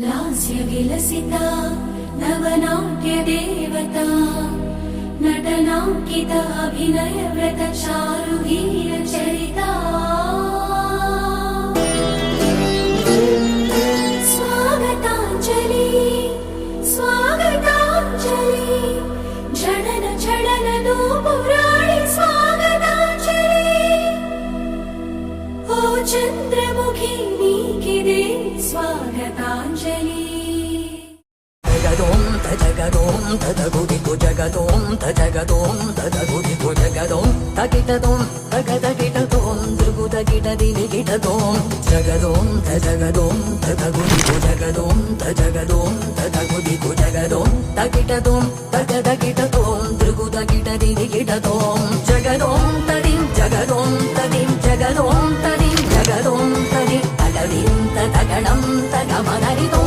लास्य विलसिता नवनाट्य देवता नटनांकित अभिनय व्रत चारुहीर चरिता स्वागतांजलि स्वागतांजलि जनन झडन नूपुराणि स्वागतांजलि ओ चंद्रमुखी नीकिदे स्वागतांजलि जगदों तदगुदिगु जगदों तदगुदिगु जगदों तकिटदों तगदकिटदों दृगुदकिटदिनिकिटदों जगदों तदगुदिगु जगदों तदगुदिगु जगदों तकिटदों तगदकिटदों दृगुदकिटदिनिकिटदों जगदों तदिं जगदों तदिं जगदों तदिं जगदों तदि तगदिं तगणं तगमगरिदों